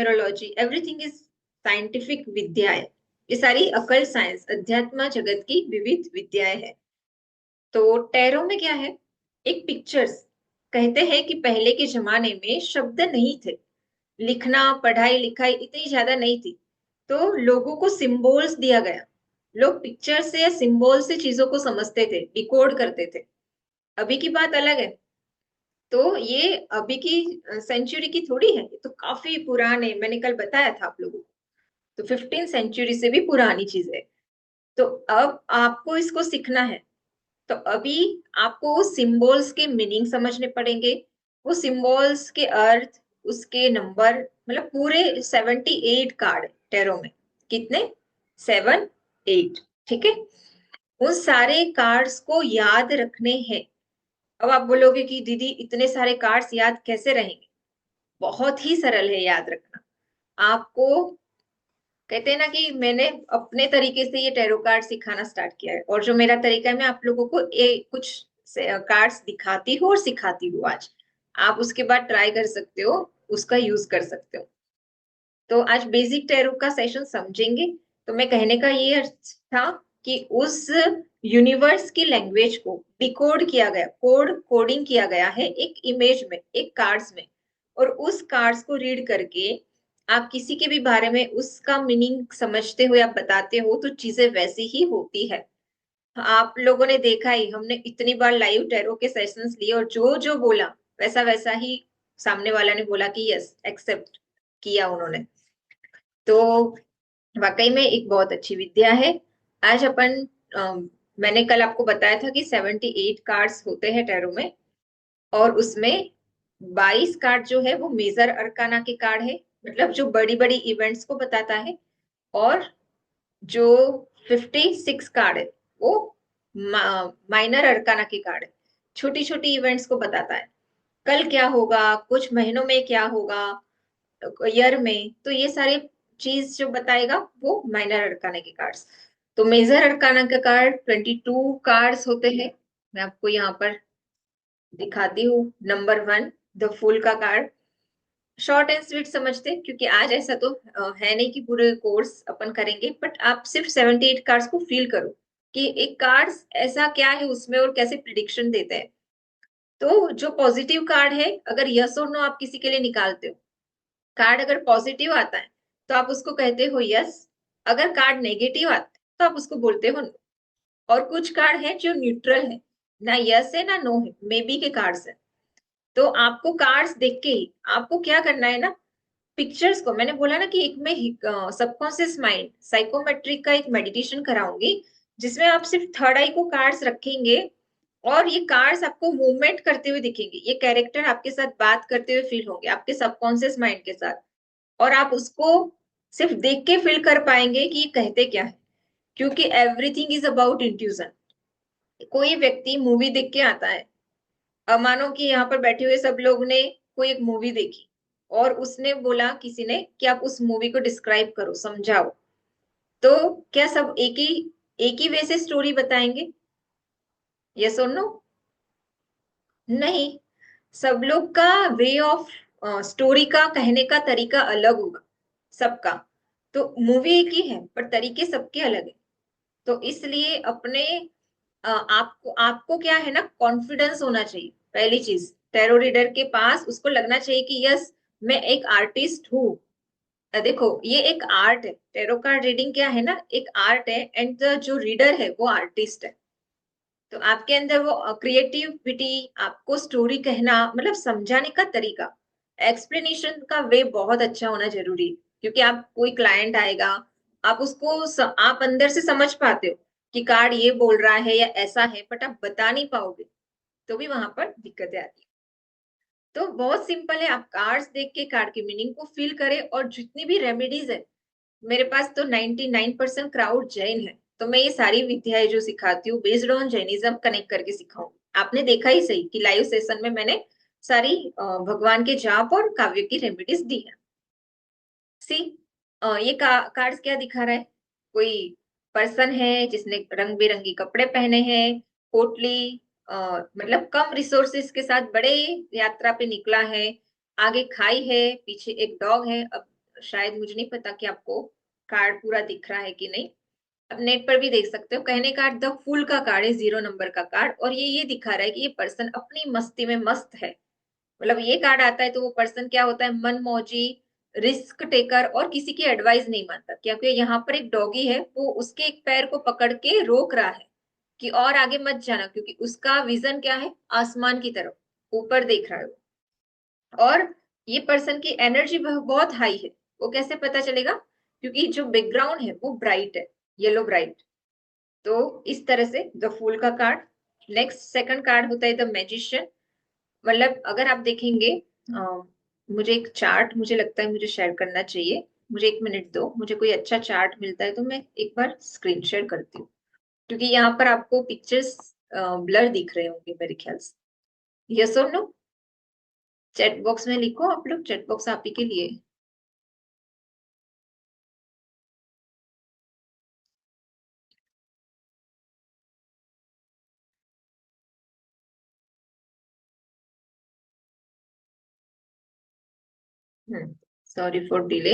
Numerology, everything is scientific विद्याएं। ये सारी अकल साइंस, अध्यात्म जगत की विविध विद्याएं हैं। तो टैरो में क्या है? एक पिक्चर्स। कहते हैं कि पहले के जमाने में शब्द नहीं थे, लिखना पढ़ाई लिखाई इतनी ज्यादा नहीं थी, तो लोगों को सिंबल्स दिया गया। लोग पिक्चर से या सिंबल से चीजों को समझते थे, डिकोड करते थे। अभी की बात अलग है। तो ये अभी की सेंचुरी की थोड़ी है, ये तो काफी पुराने, मैंने कल बताया था आप लोगों को। तो 15 सेंचुरी से भी पुरानी चीज है। तो अब आपको इसको सीखना है। तो अभी आपको वो सिंबल्स के मीनिंग समझने पड़ेंगे, वो सिंबल्स के अर्थ, उसके नंबर, मतलब पूरे 78 कार्ड टैरो में। कितने? 7 8। ठीक है। उन सारे कार्ड्स को याद रखने हैं। अब आप बोलोगे कि दीदी इतने सारे कार्ड्स याद कैसे रहेंगे? बहुत ही सरल है याद रखना। आपको, कहते हैं ना कि मैंने अपने तरीके से ये टैरो कार्ड सिखाना स्टार्ट किया है, और जो मेरा तरीका है, मैं आप लोगों को कुछ कार्ड्स दिखाती हूँ और सिखाती हूँ आज। आप उसके बाद ट्राई कर सकते हो, उसका यूज कर सकते हो। तो आज बेसिक टैरो का सेशन समझेंगे। तो मैं कहने का ये अर्थ था कि उस यूनिवर्स की लैंग्वेज को डिकोड किया गया, कोडिंग किया गया है एक इमेज में, एक कार्ड्स में। और उस कार्ड्स को रीड करके आप किसी के भी बारे में उसका मीनिंग समझते हुए आप बताते हो, तो चीजें वैसी ही होती है। आप लोगों ने देखा ही, हमने इतनी बार लाइव टैरो के सेशंस लिए, और जो जो बोला वैसा वैसा ही सामने वाला ने बोला कि यस, एक्सेप्ट किया उन्होंने। तो वाकई में एक बहुत अच्छी विद्या है। आज अपन मैंने कल आपको बताया था कि 78 कार्ड्स होते हैं टैरो में, और उसमें 22 कार्ड जो है वो मेजर अरकाना के कार्ड है, मतलब जो बड़ी बड़ी इवेंट्स को बताता है। और जो 56 कार्ड है वो माइनर अरकाना के कार्ड है, छोटी छोटी इवेंट्स को बताता है। कल क्या होगा, कुछ महीनों में क्या होगा, ईयर में, तो ये सारी चीज जो बताएगा वो माइनर अरकाना के कार्ड्स। तो मेजर अरकाना का कार्ड 22 कार्ड्स होते हैं। मैं आपको यहाँ पर दिखाती हूँ। नंबर 1, द फूल का कार्ड। शॉर्ट एंड स्वीट समझते हैं, क्योंकि आज ऐसा तो है नहीं कि पूरे कोर्स अपन करेंगे, बट आप सिर्फ 78 कार्ड्स को फील करो कि एक कार्ड्स ऐसा क्या है उसमें और कैसे प्रिडिक्शन देते हैं। तो जो पॉजिटिव कार्ड है, अगर यस और नो आप किसी के लिए निकालते हो, कार्ड अगर पॉजिटिव आता है तो आप उसको कहते हो यस। अगर कार्ड नेगेटिव आता है तो आप उसको बोलते हो नो। और कुछ कार्ड है जो न्यूट्रल है, ना यस है ना नो है, मे बी के कार्ड्स है। तो आपको कार्ड्स देख के ही आपको क्या करना है ना, पिक्चर्स को, मैंने बोला ना कि एक में सबकॉन्शियस माइंड साइकोमेट्रिक का एक मेडिटेशन कराऊंगी, जिसमें आप सिर्फ थर्ड आई को कार्ड्स रखेंगे, और ये कार्ड्स आपको मूवमेंट करते हुए दिखेंगे। ये कैरेक्टर आपके साथ बात करते हुए फील होंगे, आपके सबकॉन्शियस माइंड के साथ। और आप उसको सिर्फ देख के फील कर पाएंगे कि ये कहते क्या है, क्योंकि एवरीथिंग इज अबाउट इंट्यूजन। कोई व्यक्ति मूवी देख के आता है, अब मानो कि यहाँ पर बैठे हुए सब लोग ने कोई एक मूवी देखी, और उसने बोला किसी ने कि आप उस मूवी को डिस्क्राइब करो, समझाओ। तो क्या सब एक ही वे से स्टोरी बताएंगे? यस और नो? नहीं। सब लोग का वे ऑफ स्टोरी का कहने का तरीका अलग होगा, सबका। तो मूवी एक ही है पर तरीके सबके अलग है। तो इसलिए अपने आपको आपको क्या है ना, कॉन्फिडेंस होना चाहिए। पहली चीज, टैरो रीडर के पास उसको लगना चाहिए कि यस, मैं एक आर्टिस्ट हूँ। देखो ये एक आर्ट है, टैरो कार्ड रीडिंग क्या है ना, एक आर्ट है, एंड जो रीडर है वो आर्टिस्ट है। तो आपके अंदर वो क्रिएटिविटी, आपको स्टोरी कहना, मतलब समझाने का तरीका, एक्सप्लेनेशन का वे बहुत अच्छा होना जरूरी है। क्योंकि आप, कोई क्लाइंट आएगा, आप उसको आप अंदर से समझ पाते हो कि कार्ड ये बोल रहा है या ऐसा है, बट आप बता नहीं पाओगे, तो भी वहां पर दिक्कतें आती है। तो बहुत सिंपल है, आप कार्ड्स देख के कार्ड की मीनिंग को फील करें। और जितनी भी रेमेडीज है, मेरे पास तो 99% क्राउड जैन है, तो मैं ये सारी विद्याएं जो सिखाती हूँ बेस्ड ऑन जैनिज्म कनेक्ट करके सिखाऊंगी। आपने देखा ही सही कि लाइव सेशन में मैंने सारी भगवान के जाप और काव्य की रेमेडीज दी है। सी, ये कार्ड्स क्या दिखा रहा है? कोई पर्सन है जिसने रंग बिरंगी कपड़े पहने हैं, पोटली, मतलब कम रिसोर्सेस के साथ बड़े यात्रा पे निकला है। आगे खाई है, पीछे एक डॉग है। अब शायद मुझे नहीं पता कि आपको कार्ड पूरा दिख रहा है कि नहीं। अब नेट पर भी देख सकते हो। कहने का द फूल का कार्ड है, 0 नंबर का कार्ड, और ये दिखा रहा है कि ये पर्सन अपनी मस्ती में मस्त है। मतलब ये कार्ड आता है तो वो पर्सन क्या होता है, मन मौजी, रिस्क टेकर, और किसी की एडवाइस नहीं मानता। क्योंकि यहाँ पर एक डॉगी है, वो उसके एक पैर को पकड़ के रोक रहा है कि और आगे मत जाना, क्योंकि उसका विजन क्या है, आसमान की तरफ ऊपर देख रहा है वो। और ये पर्सन की एनर्जी बहुत हाई है। वो कैसे पता चलेगा, क्योंकि जो बैकग्राउंड है वो ब्राइट है, येलो ब्राइट। तो इस तरह से द फूल का कार्ड। नेक्स्ट सेकंड कार्ड होता है द मैजिशियन। मतलब अगर आप देखेंगे, मुझे एक चार्ट मुझे लगता है मुझे शेयर करना चाहिए। मुझे 1 मिनट दो, मुझे कोई अच्छा चार्ट मिलता है तो मैं एक बार स्क्रीन शेयर करती हूँ, क्योंकि यहाँ पर आपको पिक्चर्स ब्लर दिख रहे होंगे मेरे ख्याल से। यस और नो, चैट बॉक्स में लिखो आप लोग, चैट बॉक्स आप ही के लिए। Sorry for delay.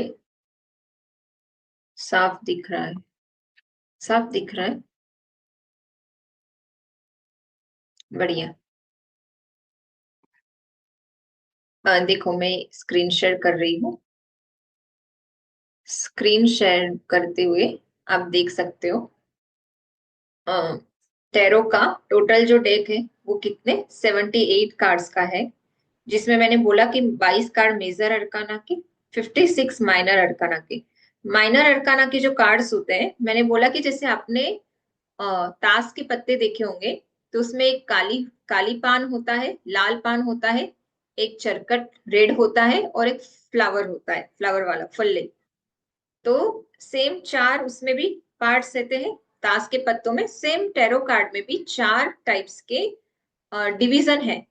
साफ दिख रहा है, साफ दिख रहा है, बढ़िया। देखो मैं स्क्रीन शेयर कर रही हूँ। स्क्रीन शेयर करते हुए आप देख सकते हो टैरो का टोटल जो डेक है वो कितने 78 कार्ड्स का है, जिसमें मैंने बोला कि 22 कार्ड मेजर अरकाना के, 56 माइनर अरकाना के। माइनर अरकाना के जो कार्ड्स होते हैं, मैंने बोला कि जैसे आपने ताश के पत्ते देखे होंगे, तो उसमें एक काली काली पान होता है, लाल पान होता है, एक चरकट रेड होता है, और एक फ्लावर होता है, फ्लावर वाला फल्ले। तो सेम चार उसमें भी कार्ड्स रहते हैं। ताश के पत्तों में सेम टैरो कार्ड में भी 4 टाइप्स के डिवीजन है,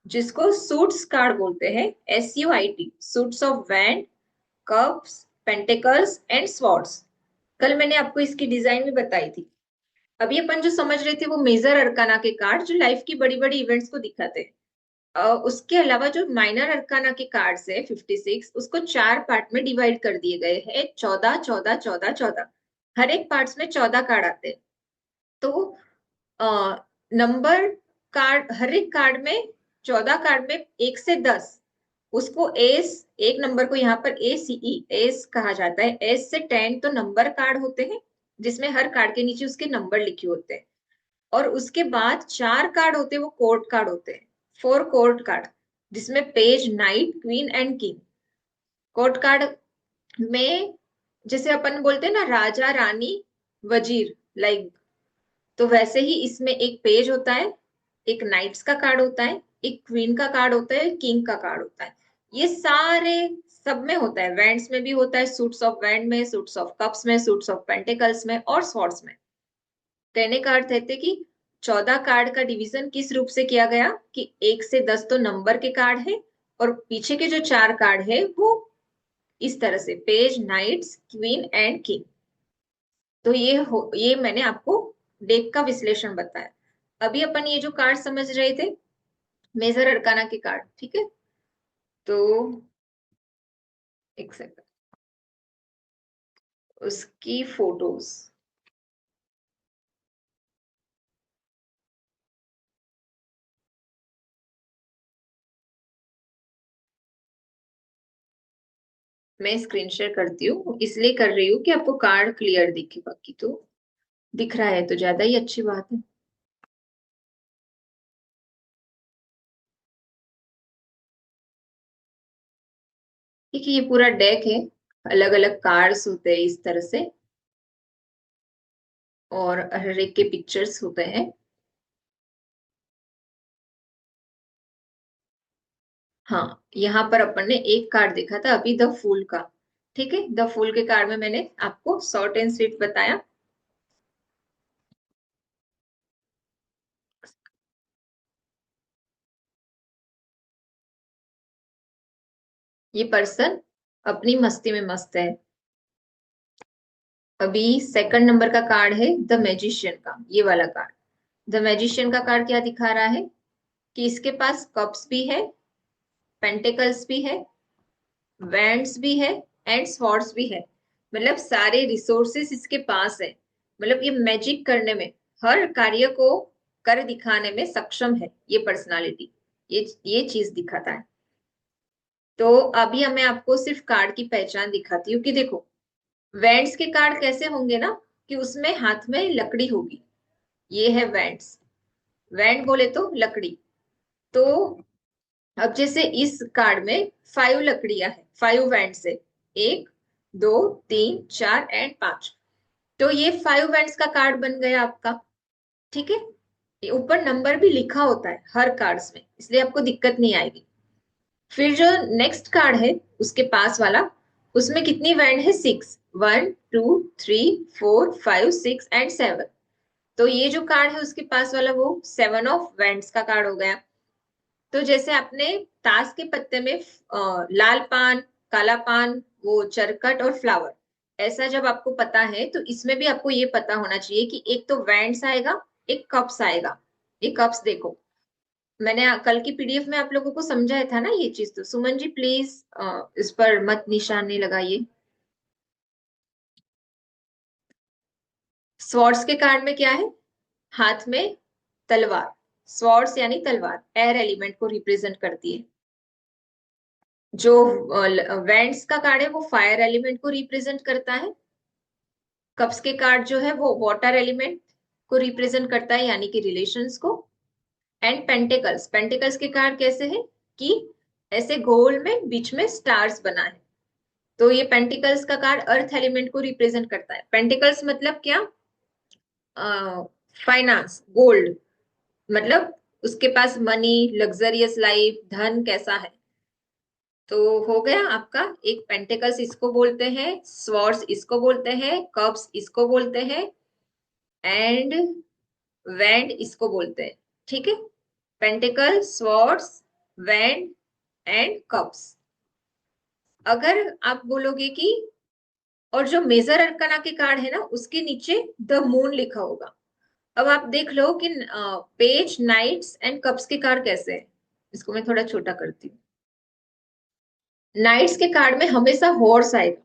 जिसको सूट्स कार्ड बोलते हैं, SUIT, suits of wand, cups, pentacles and swords. कल मैंने आपको इसकी डिजाइन भी बताई थी। अभी अपन जो समझ रहे थे वो मेजर अरकाना के कार्ड, जो लाइफ की बड़ी बड़ी इवेंट्स को दिखाते हैं। उसके अलावा जो माइनर अरकाना के कार्ड्स है 56, उसको 4 पार्ट में डिवाइड कर दिए गए हैं, 14 14 14 14। हर एक पार्ट्स में 14 कार्ड आते हैं। तो नंबर कार्ड, हर एक कार्ड में 14 कार्ड में 1 से 10, उसको एस, एक नंबर को यहाँ पर ACE एस कहा जाता है। S से 10 तो नंबर कार्ड होते हैं, जिसमें हर कार्ड के नीचे उसके नंबर लिखे होते हैं। और उसके बाद 4 कार्ड होते हैं, वो कोर्ट कार्ड होते हैं, 4 कोर्ट कार्ड, जिसमें page, night, queen and king. Court card में जैसे अपन बोलते हैं ना, राजा रानी वजीर, लाइक, तो वैसे ही इसमें एक पेज होता है, एक नाइट्स का कार्ड होता है, एक क्वीन का कार्ड होता है, किंग का कार्ड होता है। ये सारे सब में होता है, वैंड्स में भी होता है, सूट्स ऑफ वैंड में, सूट्स ऑफ कप्स में, सूट्स ऑफ पेंटिकल्स में, और स्वॉर्ड्स में। कहने का अर्थ है कि 14 कार्ड का डिवीजन किस रूप से किया गया, कि 1 से 10 तो नंबर के कार्ड है, और पीछे के जो 4 कार्ड है वो इस तरह से, page, knights, queen and king. तो ये मैंने आपको डेक का विश्लेषण बताया। अभी अपन ये जो कार्ड समझ रहे थे, मेजर अरकाना के कार्ड, ठीक है। तो एक सेकंड, उसकी फोटोज मैं स्क्रीन शेयर करती हूँ, इसलिए कर रही हूँ कि आपको कार्ड क्लियर दिखे, बाकी तो दिख रहा है तो ज्यादा ही अच्छी बात है। ठीक है, ये पूरा डेक है, अलग अलग कार्ड्स होते हैं इस तरह से, और हर एक के पिक्चर्स होते हैं। हाँ, यहाँ पर अपन ने एक कार्ड देखा था अभी, द फूल का। ठीक है, द फूल के कार्ड में मैंने आपको शॉर्ट एंड स्वीट बताया। ये पर्सन अपनी मस्ती में मस्त है। अभी सेकंड नंबर का कार्ड है द मैजिशियन का, ये वाला कार्ड। द मैजिशियन का कार्ड क्या दिखा रहा है, कि इसके पास कप्स भी है, पेंटिकल्स भी है, वैंड्स भी है, एंड स्वॉर्ड्स भी है, मतलब सारे रिसोर्सेस इसके पास है, मतलब ये मैजिक करने में, हर कार्य को कर दिखाने में सक्षम है ये पर्सनालिटी, ये चीज दिखाता है। तो अभी मैं आपको सिर्फ कार्ड की पहचान दिखाती हूँ कि देखो, वेंड्स के कार्ड कैसे होंगे ना, कि उसमें हाथ में लकड़ी होगी, ये है वेंड्स, वेंड बोले तो लकड़ी। तो अब जैसे इस कार्ड में 5 लकड़ियां है, 5 वेंड्स है, 1 2 3 4 एंड 5। तो ये 5 वेंड्स का कार्ड बन गया आपका, ठीक है। ये ऊपर नंबर भी लिखा होता है हर कार्ड्स में, इसलिए आपको दिक्कत नहीं आएगी। फिर जो नेक्स्ट कार्ड है उसके पास वाला, उसमें कितनी बैंड है, 6, 1 2 3 4 5 6 एंड 7। तो ये जो कार्ड है उसके पास वाला वो 7 ऑफ बैंड्स का कार्ड हो गया। तो जैसे आपने ताश के पत्ते में लाल पान, काला पान, वो चरकट और फ्लावर, ऐसा जब आपको पता है तो इसमें भी आपको ये पता होना चाहिए कि एक तो बैंड्स आएगा, एक कप्स आएगा। ये कप्स देखो, मैंने कल की पीडीएफ में आप लोगों को समझाया था ना ये चीज। तो सुमन जी प्लीज इस पर मत निशान नहीं लगाइए। स्वॉर्ड्स के कार्ड में क्या है, हाथ में तलवार, स्वॉर्ड्स यानी तलवार एयर एलिमेंट को रिप्रेजेंट करती है। जो वैंड्स का कार्ड है वो फायर एलिमेंट को रिप्रेजेंट करता है। कप्स के कार्ड जो है वो वाटर एलिमेंट को रिप्रेजेंट करता है, यानी कि रिलेशंस को। एंड पेंटिकल्स, पेंटिकल्स के कार्ड कैसे है कि ऐसे गोल में बीच में स्टार्स बना है। तो ये पेंटिकल्स का कार्ड अर्थ एलिमेंट को रिप्रेजेंट करता है। पेंटिकल्स मतलब क्या, फाइनेंस, गोल्ड, मतलब उसके पास मनी, लग्जरियस लाइफ, धन कैसा है। तो हो गया आपका एक, पेंटिकल्स इसको बोलते हैं, स्वॉर्ड्स इसको बोलते हैं, कप्स इसको बोलते हैं, एंड वैंड इसको बोलते हैं, ठीक है। Pentacle, swords, wand and cups. अगर आप बोलोगे कि, और जो मेजर अरकाना के कार्ड है ना उसके नीचे द मून लिखा होगा। अब आप देख लो कि पेज, नाइट्स एंड कप्स के कार्ड कैसे है। इसको मैं थोड़ा छोटा करती हूँ। नाइट्स के कार्ड में हमेशा हॉर्स आएगा,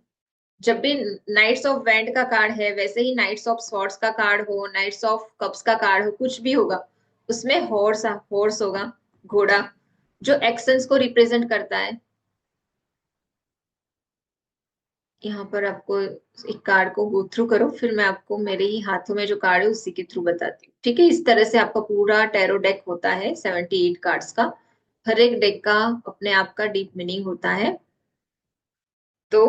जब भी नाइट्स ऑफ वैंड का कार्ड है, वैसे ही नाइट्स ऑफ स्वॉर्ड्स का कार्ड हो, नाइट्स ऑफ कप्स का कार्ड हो, कुछ भी होगा उसमें हॉर्स होगा, घोड़ा, जो एक्शंस को रिप्रेजेंट करता है। यहाँ पर आपको एक कार्ड को गो थ्रू करो, फिर मैं आपको मेरे ही हाथों में जो कार्ड है उसी के थ्रू बताती हूँ, ठीक है। इस तरह से आपका पूरा टैरो डेक होता है 78 कार्ड्स का। हर एक डेक का अपने आप का डीप मीनिंग होता है। तो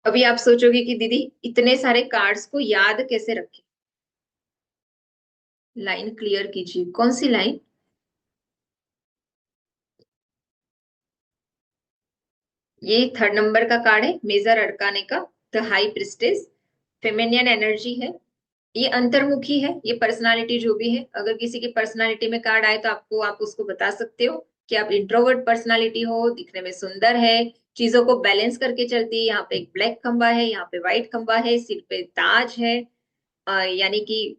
अभी आप सोचोगे कि दीदी इतने सारे कार्ड्स को याद कैसे रखें। लाइन क्लियर कीजिए, कौन सी लाइन। ये 3rd नंबर का कार्ड है मेजर अड़काने का, द हाई प्रिस्टेस, फेमिनियन एनर्जी है, ये अंतर्मुखी है, ये पर्सनालिटी जो भी है। अगर किसी की पर्सनालिटी में कार्ड आए तो आपको, आप उसको बता सकते हो कि आप इंट्रोवर्ट पर्सनालिटी हो, दिखने में सुंदर है, चीजों को बैलेंस करके चलती है। यहाँ पे एक ब्लैक खंबा है, यहाँ पे व्हाइट खंबा है, सिर पे ताज है, यानी कि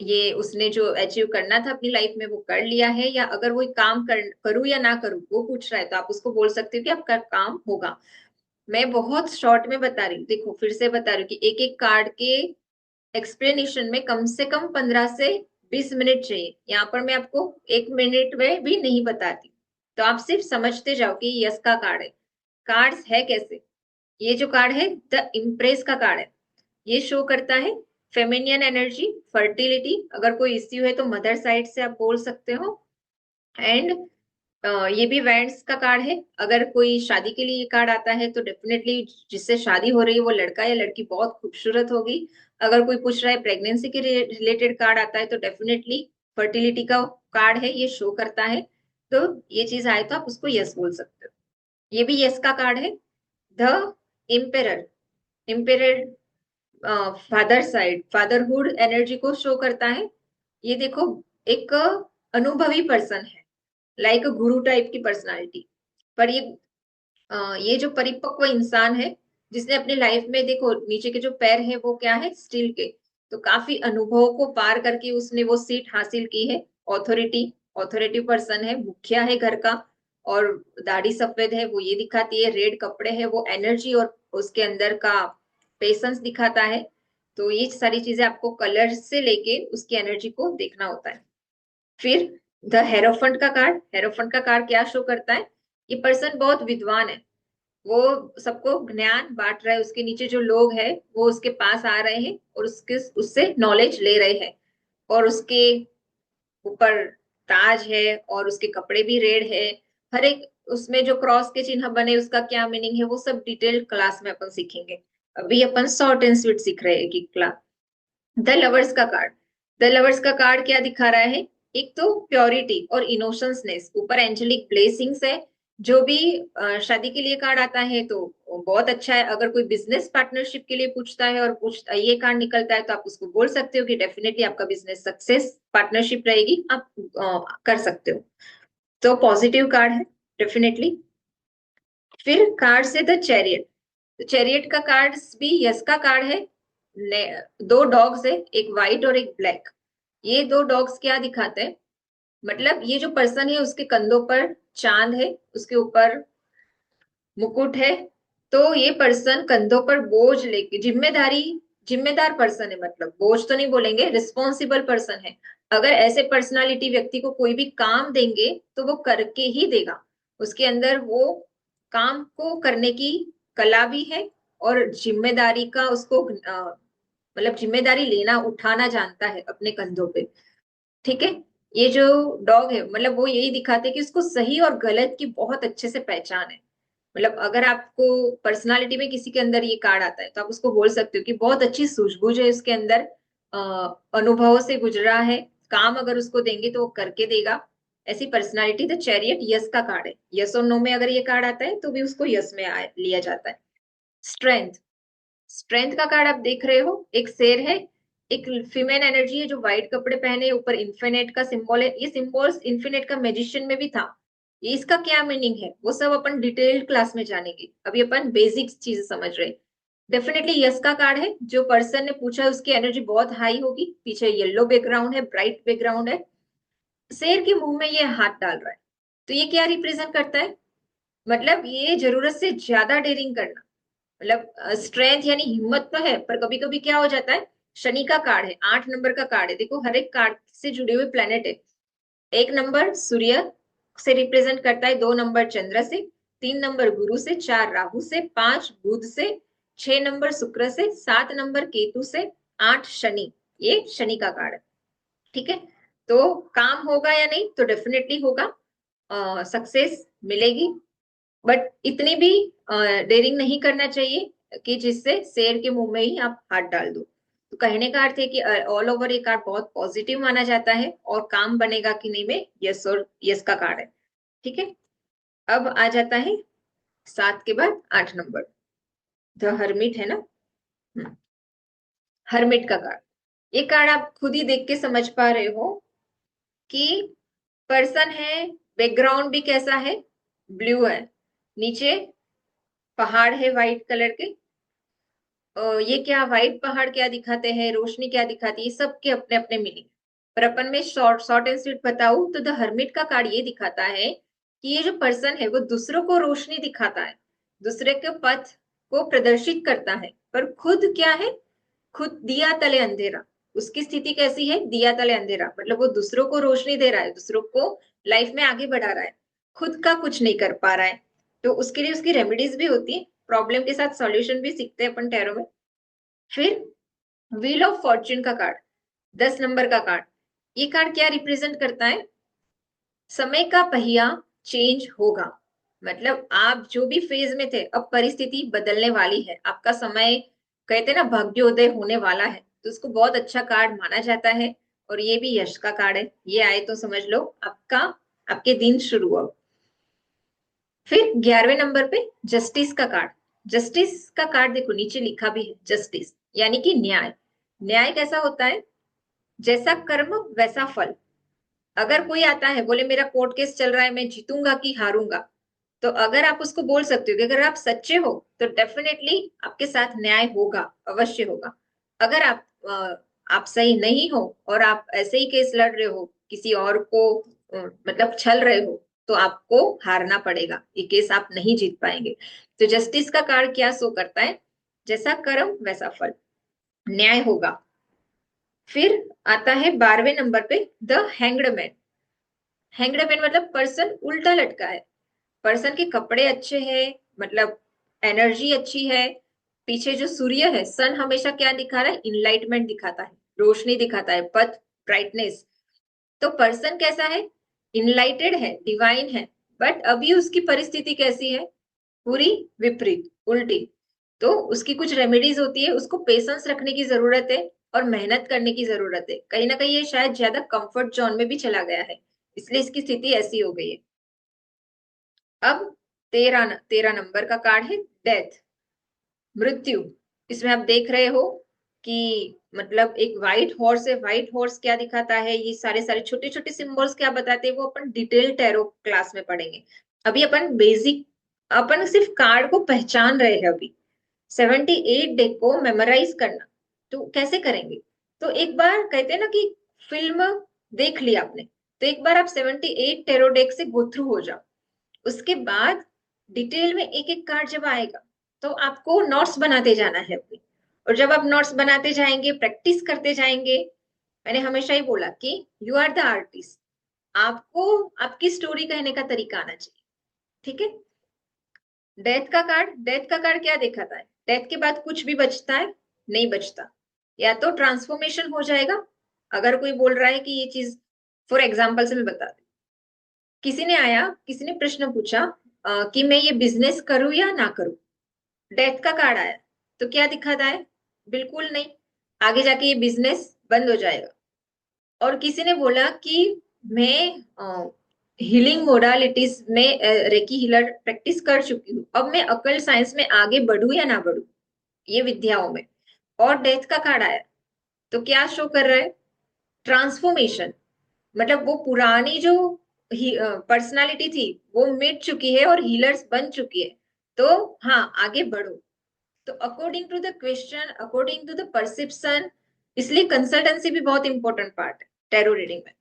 ये उसने जो अचीव करना था अपनी लाइफ में वो कर लिया है। या अगर वो काम करूँ या ना करूँ वो पूछ रहा है, तो आप उसको बोल सकते हो कि आपका काम होगा। मैं बहुत शॉर्ट में बता रही हूँ, देखो फिर से बता रही हूँ कि एक एक कार्ड के एक्सप्लेनेशन में कम से कम 15 से 20 मिनट चाहिए। यहाँ पर मैं आपको 1 मिनट में भी नहीं बताती। तो आप सिर्फ समझते जाओ कि यस का कार्ड है। कार्ड्स है कैसे, ये जो कार्ड है द इम्प्रेस का कार्ड है, ये शो करता है फेमिनियन एनर्जी, फर्टिलिटी, अगर कोई इश्यू है तो मदर साइड से आप बोल सकते हो। एंड ये भी वैंड्स का कार्ड है, अगर कोई शादी के लिए ये कार्ड आता है तो डेफिनेटली जिससे शादी हो रही है वो लड़का या लड़की बहुत खूबसूरत होगी। अगर कोई पूछ रहा है प्रेगनेंसी के रिलेटेड कार्ड आता है तो डेफिनेटली फर्टिलिटी का कार्ड है, ये शो करता है। तो ये चीज आए तो आप उसको यस बोल सकते हो। ये भी यस का कार्ड है, the emperor, emperor father side, fatherhood energy को शो करता है। ये देखो एक अनुभवी पर्सन है, लाइक गुरु टाइप की पर्सनालिटी। पर ये जो परिपक्व इंसान है जिसने अपनी लाइफ में, देखो नीचे के जो पैर है वो क्या है, स्टील के, तो काफी अनुभवों को पार करके उसने वो सीट हासिल की है। ऑथोरिटी, ऑथोरिटी पर्सन है, मुखिया है घर का। और दाढ़ी सफेद है वो ये दिखाती है, रेड कपड़े है वो एनर्जी और उसके अंदर का पेशेंस दिखाता है। तो ये सारी चीजें आपको कलर से लेके उसकी एनर्जी को देखना होता है। फिर द हेरोफंट का कार्ड, हेरोफंट का कार्ड क्या शो करता है? ये पर्सन बहुत विद्वान है, वो सबको ज्ञान बांट रहा है, उसके नीचे जो लोग हैं वो उसके पास आ रहे हैं और उसके उससे नॉलेज ले रहे हैं। और उसके ऊपर ताज है और उसके कपड़े भी रेड है। हर एक उसमें जो क्रॉस के चिन्ह बने उसका क्या मीनिंग है वो सब डिटेल क्लास में अपन सीखेंगे। अभी अपन शॉर्ट एंड स्वीट सीख रहे हैं कि क्लास। द लवर्स का कार्ड, द लवर्स का कार्ड क्या दिखा रहा है? एक तो प्योरिटी और इनोशंसनेस, ऊपर एंजेलिक ब्लेसिंग्स है। जो भी शादी के लिए कार्ड आता है तो बहुत अच्छा है। अगर कोई बिजनेस पार्टनरशिप के लिए पूछता है और ये कार्ड निकलता है तो आप उसको बोल सकते हो कि डेफिनेटली आपका बिजनेस सक्सेस पार्टनरशिप रहेगी, आप कर सकते हो। तो पॉजिटिव कार्ड है डेफिनेटली। फिर कार्ड से द चैरियट, चैरियट का कार्ड भी यस का कार्ड है। दो डॉग्स है, एक व्हाइट और एक ब्लैक। ये दो डॉग्स क्या दिखाते हैं? मतलब ये जो पर्सन है उसके कंधों पर चांद है, उसके ऊपर मुकुट है। तो ये पर्सन कंधों पर बोझ लेके जिम्मेदारी, जिम्मेदार पर्सन है, मतलब बोझ तो नहीं बोलेंगे, रिस्पॉन्सिबल पर्सन है। अगर ऐसे पर्सनालिटी व्यक्ति को कोई भी काम देंगे तो वो करके ही देगा। उसके अंदर वो काम को करने की कला भी है और जिम्मेदारी का उसको मतलब जिम्मेदारी लेना उठाना जानता है अपने कंधों पे। ठीक है। ये जो डॉग है मतलब वो यही दिखाते हैं कि उसको सही और गलत की बहुत अच्छे से पहचान है। मतलब अगर आपको पर्सनालिटी में किसी के अंदर ये कार्ड आता है तो आप उसको बोल सकते हो कि बहुत अच्छी सूझबूझ है उसके अंदर, अनुभवों से गुजरा है, काम अगर उसको देंगे तो वो करके देगा। ऐसी पर्सनालिटी द चैरियट यस का कार्ड है। यस और नो में अगर ये कार्ड आता है तो भी उसको यस में लिया जाता है। स्ट्रेंथ, स्ट्रेंथ का कार्ड आप देख रहे हो, एक शेर है, एक फीमेल एनर्जी है जो व्हाइट कपड़े पहने, ऊपर इन्फिनेट का सिंबल है। ये सिंबल इन्फिनेट का मैजिशियन में भी था। ये इसका क्या मीनिंग है वो सब अपन डिटेल्ड क्लास में जानेंगे, अभी अपन बेसिक चीज समझ रहे हैं। डेफिनेटली यस का कार्ड है, जो पर्सन ने पूछा है उसकी एनर्जी बहुत हाई होगी। पीछे येलो बैकग्राउंड है, ब्राइट बैकग्राउंड है, शेर के मुंह में ये हाथ डाल रहा है। तो ये क्या रिप्रेजेंट करता है? मतलब ये जरूरत से ज्यादा डेयरिंग करना। मतलब स्ट्रेंथ यानी हिम्मत तो है पर कभी कभी क्या हो जाता है, शनि का कार्ड है, 8 नंबर का कार्ड है। देखो हर एक कार्ड से जुड़े हुए प्लेनेट है। 1 नंबर सूर्य से रिप्रेजेंट करता है, 2 नंबर चंद्र से, 3 नंबर गुरु से, 4 राहु से, 5 बुध से, 6 नंबर शुक्र से, 7 नंबर केतु से, 8 शनि। ये शनि का कार्ड है। ठीक है। तो काम होगा या नहीं? तो डेफिनेटली होगा, सक्सेस मिलेगी। बट इतनी भी डेयरिंग नहीं करना चाहिए कि जिससे शेर के मुंह में ही आप हाथ डाल दो। तो कहने का अर्थ है कि ऑल ओवर ये कार्ड बहुत पॉजिटिव माना जाता है और काम बनेगा कि नहीं में यस और यस का कार्ड है। ठीक है। अब आ जाता है 7 के बाद 8 नंबर, द हर्मिट है ना। हर्मिट का कार्ड, ये कार्ड आप खुद ही देख के समझ पा रहे हो कि पर्सन है, बैकग्राउंड भी कैसा है, ब्लू है, नीचे पहाड़ है व्हाइट कलर के। ये क्या व्हाइट पहाड़ क्या दिखाते हैं, रोशनी क्या दिखाती है, सबके अपने अपने मीनिंग। पर अपन में शॉर्ट शॉर्ट एंड स्वीट बताऊं तो द हर्मिट का कार्ड ये दिखाता है कि ये जो पर्सन है वो दूसरों को रोशनी दिखाता है, दूसरे के पथ को प्रदर्शित करता है, पर खुद क्या है, खुद दिया तले अंधेरा। उसकी स्थिति कैसी है? दिया तले अंधेरा, मतलब वो दूसरों को रोशनी दे रहा है, दूसरों को लाइफ में आगे बढ़ा रहा है, खुद का कुछ नहीं कर पा रहा है। तो उसके लिए उसकी रेमेडीज भी होती है, प्रॉब्लम के साथ सॉल्यूशन भी सीखते हैं अपन टैरो में। फिर व्हील ऑफ फॉर्च्यून का कार्ड, 10 नंबर का कार्ड, ये कार्ड क्या रिप्रेजेंट करता है? समय का पहिया चेंज होगा। मतलब आप जो भी फेज में थे अब परिस्थिति बदलने वाली है, आपका समय कहते ना भाग्योदय होने वाला है। तो उसको बहुत अच्छा कार्ड माना जाता है और ये भी यश का कार्ड है। ये आए तो समझ लो आपका, आपके दिन शुरू हो। फिर 11वें नंबर पे जस्टिस का कार्ड, जस्टिस का कार्ड देखो नीचे लिखा भी है जस्टिस, यानी कि न्याय। न्याय कैसा होता है? जैसा कर्म वैसा फल। अगर कोई आता है बोले मेरा कोर्ट केस चल रहा है मैं जीतूंगा कि हारूंगा, तो अगर आप उसको बोल सकते हो कि अगर आप सच्चे हो तो डेफिनेटली आपके साथ न्याय होगा, अवश्य होगा। अगर आप सही नहीं हो और आप ऐसे ही केस लड़ रहे हो, किसी और को मतलब छल रहे हो, तो आपको हारना पड़ेगा, ये केस आप नहीं जीत पाएंगे। तो जस्टिस का कार्ड क्या शो करता है? जैसा कर्म वैसा फल, न्याय होगा। फिर आता है 12वें नंबर पे the hanged man. Hanged man मतलब पर्सन उल्टा लटका है। पर्सन के कपड़े अच्छे हैं, मतलब एनर्जी अच्छी है। पीछे जो सूर्य है, सन हमेशा क्या दिखा रहा है? इनलाइटमेंट दिखाता है, रोशनी दिखाता है, पथ, ब्राइटनेस। तो पर्सन कैसा है? इनलाइटेड है, डिवाइन है। बट अभी उसकी परिस्थिति कैसी है? पूरी विपरीत, उल्टी। तो उसकी कुछ रेमेडीज होती है, उसको पेशेंस रखने की जरूरत है और मेहनत करने की जरूरत है। कहीं ना कहीं ये शायद ज्यादा कंफर्ट जोन में भी चला गया है, इसलिए इसकी स्थिति ऐसी हो गई है। अब 13 नंबर का कार्ड है डेथ, मृत्यु। इसमें आप देख रहे हो कि मतलब एक व्हाइट हॉर्स है। व्हाइट हॉर्स क्या दिखाता है? ये सारे सारे छोटे छोटे सिंबल्स क्या बताते हैं, वो अपन डिटेल टैरो क्लास में पढ़ेंगे। अभी अपन बेसिक, अपन सिर्फ कार्ड को पहचान रहे हैं अभी। 78 डेक को मेमोराइज करना तो कैसे करेंगे? तो एक बार कहते हैं ना कि फिल्म देख ली आपने, तो एक बार आप 78 टेरो डेक से गो थ्रू हो जाओ। उसके बाद डिटेल में एक एक कार्ड जब आएगा तो आपको नोट्स बनाते जाना है अपने। और जब आप नोट्स बनाते जाएंगे, प्रैक्टिस करते जाएंगे, मैंने हमेशा ही बोला कि यू आर द आर्टिस्ट। आपको आपकी स्टोरी कहने का तरीका आना चाहिए, ठीक है। डेथ का कार्ड, डेथ का कार्ड क्या दिखाता है? डेथ के बाद कुछ भी बचता है? नहीं बचता। या तो ट्रांसफॉर्मेशन हो जाएगा, अगर कोई बोल रहा है कि ये चीज, फॉर एग्जाम्पल से मैं बता दूं, किसी ने आया, किसी ने प्रश्न पूछा कि मैं ये बिजनेस करूं या ना करूं। डेथ का कार्ड आया तो क्या दिखाता है? बिल्कुल नहीं, आगे जाके ये बिजनेस बंद हो जाएगा। और किसी ने बोला कि मैं हीलिंग मोडालिटीज में रेकी हीलर प्रैक्टिस कर चुकी हूँ, अब मैं अकल साइंस में आगे बढ़ू या ना बढ़ू, ये विद्याओं में। और डेथ का कार्ड आया तो क्या शो कर रहा है? ट्रांसफॉर्मेशन। मतलब वो पुरानी जो पर्सनालिटी थी वो मिट चुकी है और हीलर्स बन चुकी है। तो हाँ, आगे बढ़ो। तो according to the question, according to the perception, इसलिए कंसल्टेंसी भी बहुत इंपॉर्टेंट पार्ट है टैरो रीडिंग में,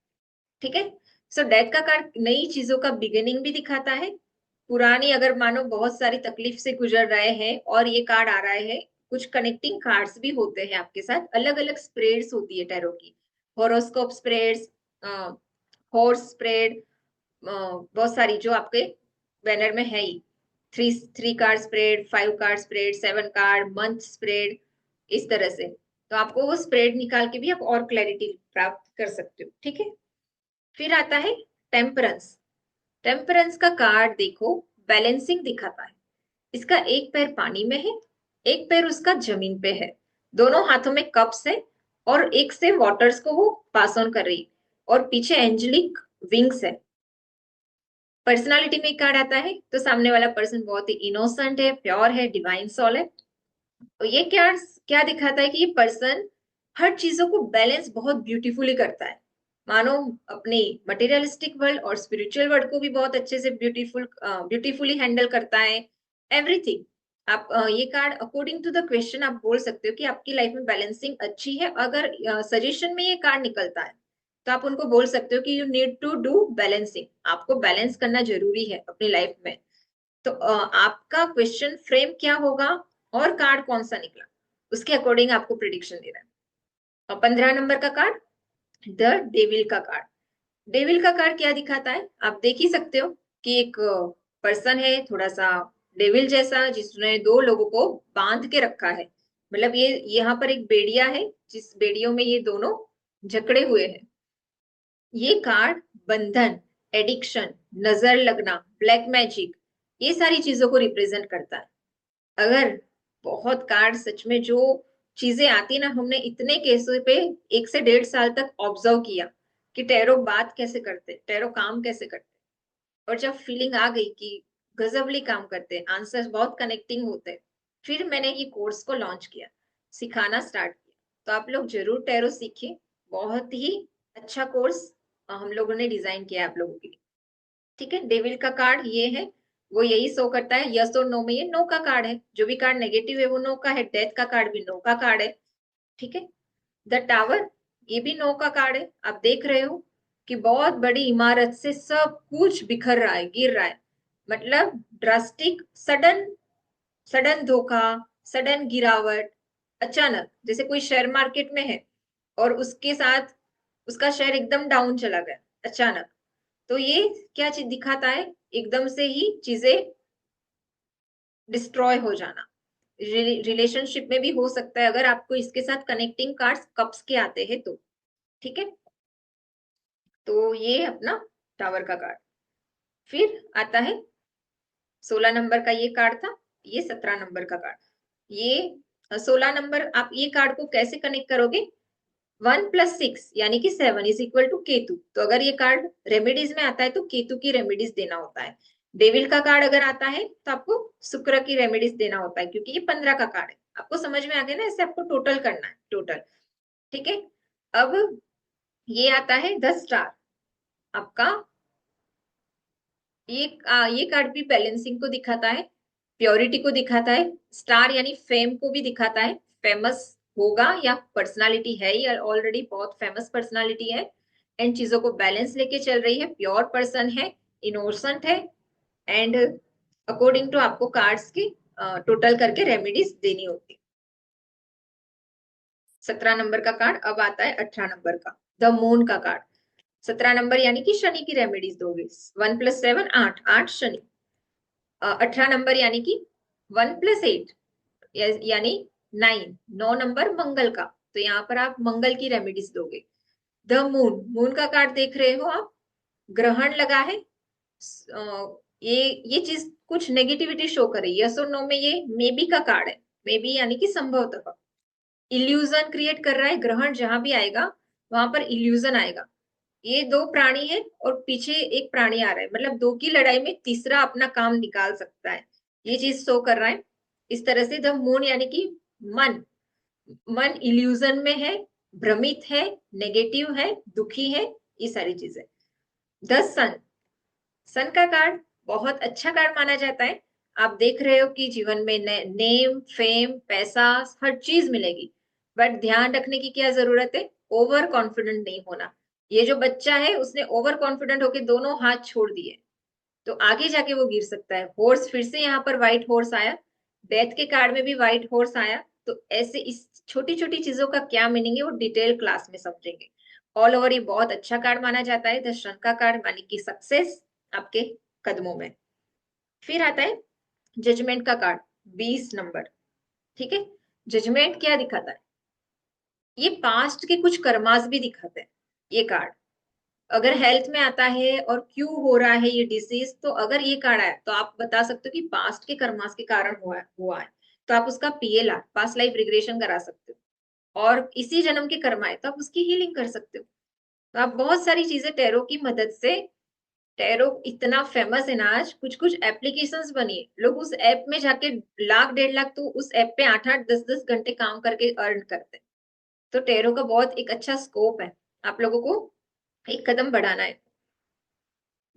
ठीक है। सो डेथ का कार्ड नई चीजों का बिगिनिंग भी दिखाता है। पुरानी, अगर मानो बहुत सारी तकलीफ से गुजर रहे हैं और ये कार्ड आ रहा है, कुछ कनेक्टिंग कार्ड्स भी होते हैं आपके साथ। अलग अलग स्प्रेड्स होती है टैरो की, होरोस्कोप स्प्रेड्स, हॉर्स स्प्रेड, बहुत सारी जो आपके बैनर में है ही। Three three card spread, 5 card spread, 7 card month spread, इस तरह से। तो आपको वो स्प्रेड निकाल के भी आप और क्लैरिटी प्राप्त कर सकते हो, ठीक है। फिर आता है टेम्परेंस। टेम्परेंस का कार्ड देखो, बैलेंसिंग दिखाता है। इसका एक पैर पानी में है, एक पैर उसका जमीन पे है, दोनों हाथों में कप्स है और एक से वाटर्स को वो पास ऑन कर रही है, और पीछे एंजेलिक विंग्स है। पर्सनालिटी में कार्ड आता है तो सामने वाला पर्सन बहुत ही इनोसेंट है, प्योर है, डिवाइन सोल है। तो ये क्या क्या दिखाता है कि ये पर्सन हर चीजों को बैलेंस बहुत ब्यूटीफुली करता है। मानो अपनी मटेरियलिस्टिक वर्ल्ड और स्पिरिचुअल वर्ल्ड को भी बहुत अच्छे से ब्यूटीफुली हैंडल करता है, एवरीथिंग। आप ये card according to the question आप बोल सकते हो कि आपकी लाइफ में बैलेंसिंग अच्छी है। अगर सजेशन में ये कार्ड निकलता है तो आप उनको बोल सकते हो कि you need to do balancing, आपको बैलेंस करना जरूरी है अपनी लाइफ में। तो आपका क्वेश्चन फ्रेम क्या होगा और कार्ड कौन सा निकला, उसके अकॉर्डिंग आपको प्रिडिक्शन देना है। और 15 नंबर का कार्ड, द डेविल का कार्ड। डेविल का कार्ड क्या दिखाता है? आप देख ही सकते हो कि एक पर्सन है थोड़ा सा डेविल जैसा, जिसने दो लोगों को बांध के रखा है। मतलब ये यहाँ पर एक बेड़िया है, जिस बेड़ियों में ये दोनों जकड़े हुए हैं। ये कार्ड बंधन, एडिक्शन, नजर लगना, ब्लैक मैजिक, ये सारी चीजों को रिप्रेजेंट करता है। अगर बहुत कार्ड सच में जो चीजें आती ना, हमने इतने केसों पे 1 से 1.5 साल तक ऑब्जर्व किया कि टैरो बात कैसे करते, टैरो काम कैसे करते। और जब फीलिंग आ गई कि गजबली काम करते, आंसर्स बहुत कनेक्टिंग होते, फिर मैंने ये कोर्स को लॉन्च किया, सिखाना स्टार्ट किया। तो आप लोग जरूर टैरो सीखिए, बहुत ही अच्छा कोर्स हम लोगों ने डिजाइन किया है आप लोगों के लिए, ठीक है। डेविल का कार्ड ये है, वो यही शो करता है यस और नो में, ये नो का कार्ड है। जो भी कार्ड नेगेटिव है वो नो का है। डेथ का कार्ड भी नो का कार्ड है, ठीक है। द टावर, ये भी नो का कार्ड है, आप देख रहे हो कि बहुत बड़ी इमारत से सब कुछ बिखर रहा है, गिर रहा है, मतलब ड्रास्टिक, सडन, सडन धोखा, सडन गिरावट, अचानक। जैसे कोई शेयर मार्केट में है और उसके साथ उसका शेयर एकदम डाउन चला गया अचानक, तो ये क्या चीज दिखाता है, एकदम से ही चीजें डिस्ट्रॉय हो जाना। रिलेशनशिप में भी हो सकता है अगर आपको इसके साथ कनेक्टिंग कार्ड्स कप्स के आते हैं तो। ठीक है, तो ये अपना टावर का कार्ड। फिर आता है 16 नंबर का ये कार्ड था, ये 17 नंबर का कार्ड। ये 16 नंबर, आप ये कार्ड को कैसे कनेक्ट करोगे, 1+6 यानी कि 7 इज इक्वल टू केतु। तो अगर ये कार्ड रेमेडीज में आता है तो केतु की रेमेडीज देना होता है। डेविल का कार्ड अगर आता है तो आपको शुक्र की रेमेडीज देना होता है, क्योंकि ये 15 का कार्ड है। आपको समझ में आ गया ना, ऐसे आपको टोटल करना है, टोटल। ठीक है, अब ये आता है 10 स्टार आपका। ये कार्ड भी बैलेंसिंग को दिखाता है, प्योरिटी को दिखाता है, स्टार यानी फेम को भी दिखाता है, फेमस होगा या पर्सनालिटी है, ये ऑलरेडी बहुत फेमस पर्सनालिटी है, एंड चीजों को बैलेंस लेके चल रही है, प्योर पर्सन है, इनोसेंट है, एंड अकॉर्डिंग टू आपको कार्ड्स की टोटल करके रेमेडीज देनी होती है। 17 नंबर का कार्ड। अब आता है 18 नंबर का, द मून का कार्ड। 17 नंबर यानी कि शनि की रेमेडीज दोगे, 1+7 8, 8 शनि। 18 नंबर यानी कि 1+8 यानी 9, 9 नंबर मंगल का, तो यहाँ पर आप मंगल की रेमेडीज दोगे। द मून, मून का कार्ड देख रहे हो आप, ग्रहण लगा है। ये चीज कुछ नेगेटिविटी शो कर रही है, यस और नो में ये मे बी का कार्ड है, मे बी यानी कि संभवतः। इल्यूजन क्रिएट कर रहा है, ग्रहण जहां भी आएगा वहां पर इल्यूजन आएगा। ये दो प्राणी है और पीछे एक प्राणी आ रहा है, मतलब दो की लड़ाई में तीसरा अपना काम निकाल सकता है, ये चीज शो कर रहा है। इस तरह से द मून यानी कि मन, मन इल्यूजन में है, भ्रमित है, नेगेटिव है, दुखी है, ये सारी चीजें। द सन, सन का कार्ड बहुत अच्छा कार्ड माना जाता है। आप देख रहे हो कि जीवन में नेम, फेम, पैसा, हर चीज मिलेगी, बट ध्यान रखने की क्या जरूरत है, ओवर कॉन्फिडेंट नहीं होना। ये जो बच्चा है उसने ओवर कॉन्फिडेंट होके दोनों हाथ छोड़ दिए, तो आगे जाके वो गिर सकता है। हॉर्स, फिर से यहाँ पर व्हाइट हॉर्स आया, डेथ के कार्ड में भी व्हाइट हॉर्स आया, तो ऐसे इस छोटी छोटी चीजों का क्या मीनिंग है वो डिटेल क्लास में समझेंगे। ऑल ओवर ये बहुत अच्छा कार्ड माना जाता है, द सन का कार्ड, मानी कि सक्सेस आपके कदमों में। फिर आता है जजमेंट का कार्ड, 20 नंबर। ठीक है, जजमेंट क्या दिखाता है, ये पास्ट के कुछ कर्मास भी दिखाते हैं ये कार्ड। अगर हेल्थ में आता है और क्यों हो रहा है ये डिसीज, तो अगर ये कार्ड आया तो आप बता सकते हो कि पास्ट के कर्मास के कारण हुआ है, तो आप उसका पीएलआर, पास्ट लाइफ रिग्रेशन करा सकते हो, और इसी जन्म के कर्म आए तो आप उसकी हीलिंग कर सकते हो। तो आप बहुत सारी चीजें टैरो की मदद से, टैरो इतना फेमस है ना आज, कुछ कुछ एप्लीकेशंस बनी है, लोग उस ऐप में जाके लाख 1.5 लाख तो उस ऐप पे 8-8 10-10 घंटे काम करके अर्न करते हैं। तो टैरो का बहुत एक अच्छा स्कोप है, आप लोगों को एक कदम बढ़ाना है।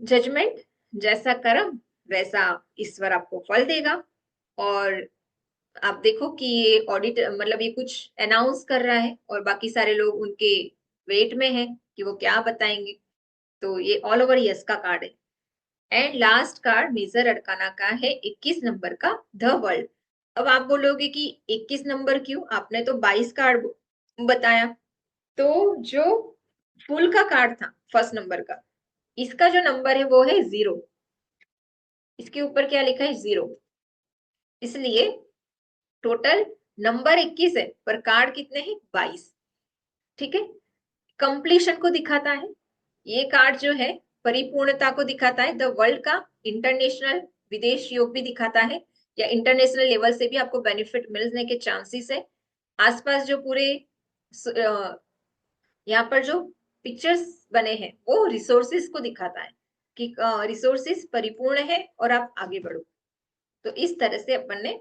जजमेंट, जैसा कर्म वैसा ईश्वर आपको फल देगा। और आप देखो कि ये ऑडिट, मतलब ये कुछ अनाउंस कर रहा है और बाकी सारे लोग उनके वेट में हैं कि वो क्या बताएंगे। तो ये ऑल ओवर यस का कार्ड है। And last card major arcana का है, 21 नंबर का, द वर्ल्ड। अब आप बोलोगे कि 21 नंबर क्यों, आपने तो 22 कार्ड बताया। तो जो फुल का कार्ड था फर्स्ट नंबर का, इसका जो नंबर है वो है 0, इसके ऊपर क्या लिखा है, 0, इसलिए टोटल नंबर 21 है पर कार्ड कितने हैं, 22। ठीक है, कंप्लीशन को दिखाता है ये कार्ड जो है, परिपूर्णता को दिखाता है। द वर्ल्ड का इंटरनेशनल, विदेश योग भी दिखाता है, या इंटरनेशनल लेवल से भी आपको बेनिफिट मिलने के चांसेस है। आसपास जो पूरे यहाँ पर जो पिक्चर्स बने हैं वो रिसोर्सेस को दिखाता है कि रिसोर्सेस परिपूर्ण है और आप आगे बढ़ो। तो इस तरह से अपन ने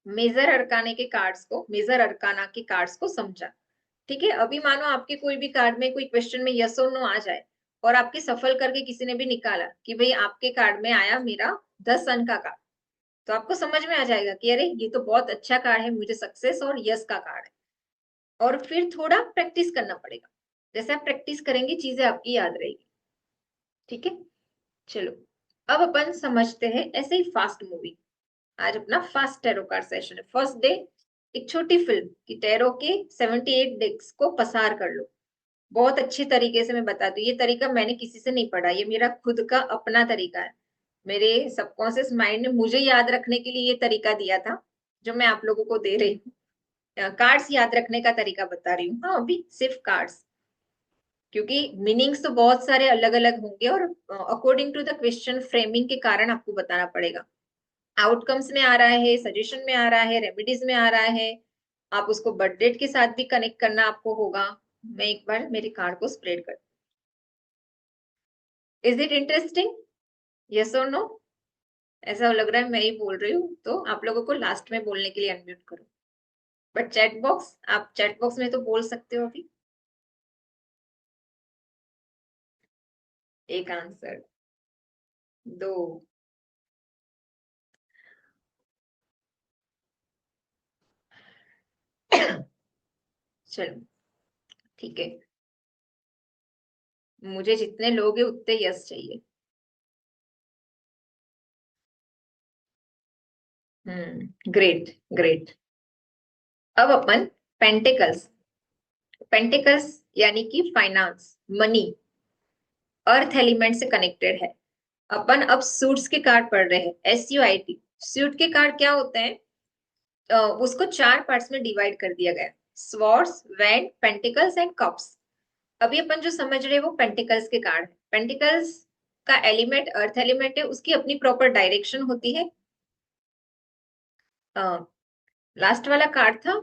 मेजर अरकाने के कार्ड्स को, मेजर अरकाना के कार्ड्स को समझा। ठीक है, अभी मानो आपके कोई भी कार्ड में कोई क्वेश्चन में यस और नो आ जाए और आपके सफल करके किसी ने भी निकाला कि भाई आपके कार्ड में आया मेरा 10 सन का कार्ड, तो आपको समझ में आ जाएगा कि अरे ये तो बहुत अच्छा कार्ड है, मुझे सक्सेस और यस का कार्ड है। और फिर थोड़ा प्रैक्टिस करना पड़ेगा, जैसे आप प्रैक्टिस करेंगे चीजें आपकी याद रहेगी। ठीक है, चलो अब अपन समझते हैं ऐसे ही फास्ट मूवी। आज अपना फास्ट टैरो कार्ड सेशन है। फर्स्ट डे एक छोटी फिल्म कि टैरो के 78 डेक्स को पसार कर लो। बहुत अच्छी तरीके से मैं बता दूं, ये तरीका मैंने किसी से नहीं पढ़ा, ये मेरा खुद का अपना तरीका है। मेरे सबकॉन्शियस माइंड ने मुझे याद रखने के लिए ये तरीका दिया था, जो मैं आप लोगों को दे रही हूँ। कार्ड्स याद रखने का तरीका बता रही हूँ, हाँ अभी सिर्फ कार्ड्स, क्योंकि मीनिंग्स तो बहुत सारे अलग अलग होंगे और according to the question framing के कारण आपको बताना पड़ेगा। आउटकम्स में आ रहा है, सजेशन में आ रहा है, रेमेडीज में आ रहा है, आप उसको बर्थ डेट के साथ भी कनेक्ट करना आपको होगा। मैं एक बार मेरे कार्ड को स्प्रेड कर, इज इट इंटरेस्टिंग, यस और नो? ऐसा लग रहा है मैं ही बोल रही हूँ, तो आप लोगों को लास्ट में बोलने के लिए अनम्यूट करो। बट चैट बॉक्स, आप चैट बॉक्स में तो बोल सकते हो अभी। एक आंसर, दो, चलो ठीक है, मुझे जितने लोग हैं उतने यस चाहिए। Great great. अब अपन पेंटिकल्स, पेंटिकल्स यानी कि फाइनेंस, मनी, अर्थ एलिमेंट से कनेक्टेड है। अपन अब सूट्स के कार्ड पढ़ रहे हैं, SUIT। सूट के कार्ड क्या होते हैं? उसको चार पार्ट्स में डिवाइड कर दिया गया, swords, wand, pentacles and cups. अभी अपन जो समझ रहे हैं वो पेंटिकल्स के कार्ड। पेंटिकल्स का एलिमेंट अर्थ एलिमेंट है, उसकी अपनी प्रॉपर डायरेक्शन होती है। लास्ट वाला कार्ड था,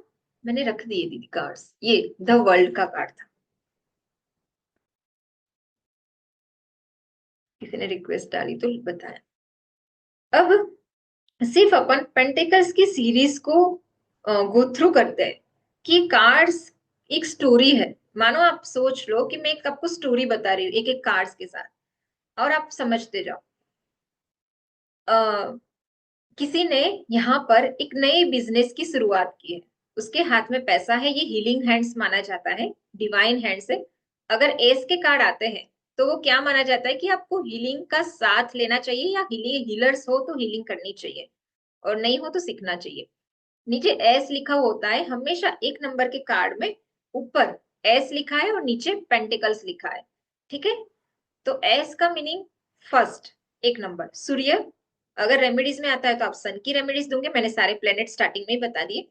मैंने रख दिए दीदी कार्ड्स, ये द वर्ल्ड का कार्ड था, किसी ने रिक्वेस्ट डाली तो बताया। अब सिर्फ अपन पेंटिकल्स की सीरीज को गो थ्रू करते हैं कि कार्ड्स एक स्टोरी है। मानो आप सोच लो कि मैं एक आपको स्टोरी बता रही हूँ एक एक कार्ड्स के साथ, और आप समझते जाओ। किसी ने यहाँ पर एक नए बिजनेस की शुरुआत की है, उसके हाथ में पैसा है, ये हीलिंग हैंड्स माना जाता है, डिवाइन हैंड्स है। अगर एस के कार्ड आते हैं तो वो क्या माना जाता है कि आपको हीलिंग का साथ लेना चाहिए, या हीलर्स हो तो हीलिंग करनी चाहिए, और नहीं हो तो सीखना चाहिए। नीचे एस लिखा होता है हमेशा एक नंबर के कार्ड में, ऊपर एस लिखा है और नीचे पेंटिकल्स लिखा है। ठीक है, तो एस का मीनिंग फर्स्ट, एक नंबर सूर्य। अगर रेमेडीज में आता है तो आप सन की रेमेडीज दूंगे, मैंने सारे प्लेनेट स्टार्टिंग में ही बता दिए।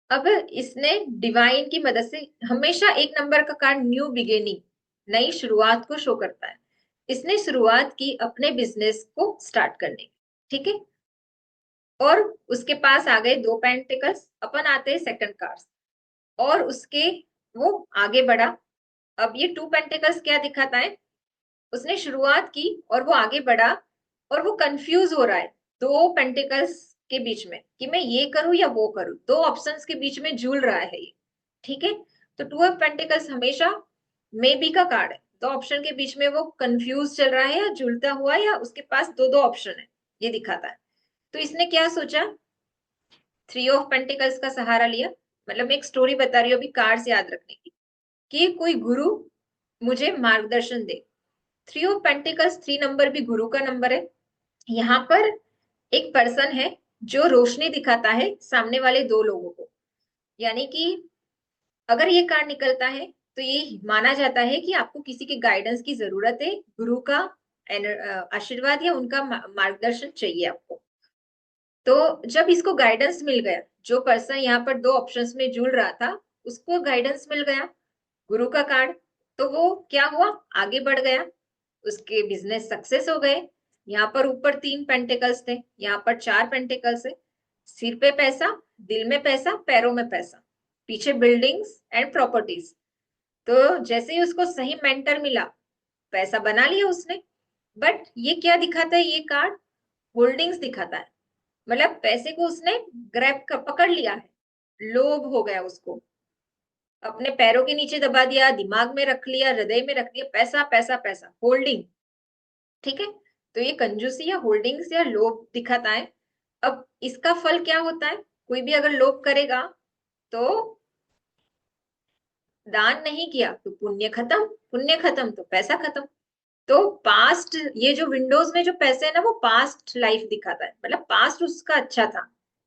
अब इसने डिवाइन की मदद से, हमेशा एक नंबर का कार्ड न्यू बिगिनिंग, नई शुरुआत को शो करता है। इसने शुरुआत की अपने बिजनेस को स्टार्ट करने की। ठीक है, और उसके पास आ गए दो पेंटिकल्स। अपन आते हैं सेकंड कार्ड, और उसके वो आगे बढ़ा। अब ये टू पेंटिकल्स क्या दिखाता है? उसने शुरुआत की और वो आगे बढ़ा, और वो कंफ्यूज हो रहा है दो पेंटिकल्स के बीच में कि मैं ये करूं या वो करूं, दो ऑप्शंस के बीच में झूल रहा है ये। ठीक है, तो टू ऑफ पेंटिकल्स हमेशा मे बी का कार्ड है, दो ऑप्शन के बीच में वो कंफ्यूज चल रहा है या झूलता हुआ, या उसके पास दो दो ऑप्शन है, ये दिखाता है। तो इसने क्या सोचा? थ्री ऑफ पेंटिकल्स का सहारा लिया। मतलब मैं एक स्टोरी बता रही हूँ अभी कार्ड्स याद रखने की, कि कोई गुरु मुझे मार्गदर्शन दे। Three of pentacles, three number भी गुरु का नंबर है। यहाँ पर एक पर्सन है जो रोशनी दिखाता है सामने वाले दो लोगों को। यानी कि अगर ये कार्ड निकलता है तो ये माना जाता है कि आपको किसी के गाइडेंस की जरूरत है, गुरु का आशीर्वाद या उनका मार्गदर्शन चाहिए आपको। तो जब इसको गाइडेंस मिल गया, जो पर्सन यहाँ पर दो ऑप्शंस में जुड़ रहा था, उसको गाइडेंस मिल गया, गुरु का कार्ड, तो वो क्या हुआ? आगे बढ़ गया, उसके बिजनेस सक्सेस हो गए। यहाँ पर ऊपर तीन पेंटिकल्स थे, यहाँ पर चार पेंटिकल्स है। सिर पे पैसा, दिल में पैसा, पैरों में पैसा, पीछे बिल्डिंग्स एंड प्रॉपर्टीज। तो जैसे ही उसको सही मेंटर मिला, पैसा बना लिया उसने। बट ये क्या दिखाता है ये कार्ड? होल्डिंग्स दिखाता है। मतलब पैसे को उसने ग्रैब कर पकड़ लिया है, लोभ हो गया उसको, अपने पैरों के नीचे दबा दिया, दिमाग में रख लिया, हृदय में रख दिया, पैसा पैसा पैसा, होल्डिंग। ठीक है, तो ये कंजूसी या होल्डिंग्स या लोभ दिखाता है। अब इसका फल क्या होता है? कोई भी अगर लोभ करेगा तो दान नहीं किया तो पुण्य खत्म, पुण्य खत्म तो पैसा खत्म। तो पास्ट, ये जो विंडोज में जो पैसे है ना, वो पास्ट लाइफ दिखाता है, मतलब पास्ट उसका अच्छा था।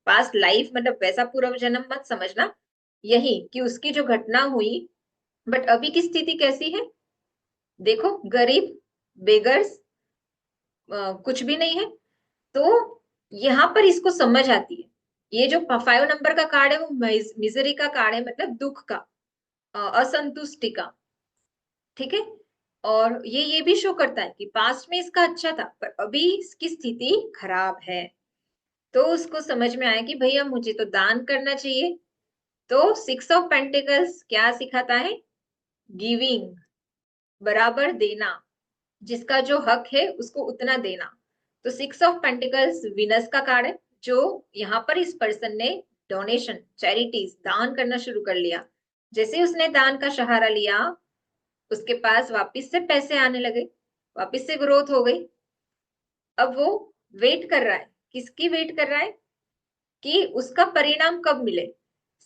पास्ट लाइफ मतलब वैसा पूर्व जन्म मत समझना, यही कि उसकी जो घटना हुई, बट अभी की स्थिति कैसी है, देखो, गरीब, बेगर्स, कुछ भी नहीं है। तो यहाँ पर इसको समझ आती है। ये जो 5 नंबर का कार्ड है वो मिजरी का कार्ड है, मतलब दुख का, असंतुष्टि का। ठीक है। और ये भी शो करता है कि पास्ट में इसका अच्छा था पर अभी इसकी स्थिति खराब है। तो उसको समझ में आया कि भैया मुझे तो दान करना चाहिए। तो 6 ऑफ पेंटिकल्स क्या सिखाता है? गिविंग, बराबर देना, जिसका जो हक है उसको उतना देना। तो 6 ऑफ पेंटिकल्स विनस का कार्ड है, जो यहाँ पर इस पर्सन ने डोनेशन, चैरिटीज, दान करना शुरू कर लिया। जैसे उसने दान का सहारा लिया, उसके पास वापस से पैसे आने लगे, वापस से ग्रोथ हो गई। अब वो वेट कर रहा है, किसकी वेट कर रहा है? कि उसका परिणाम कब मिले।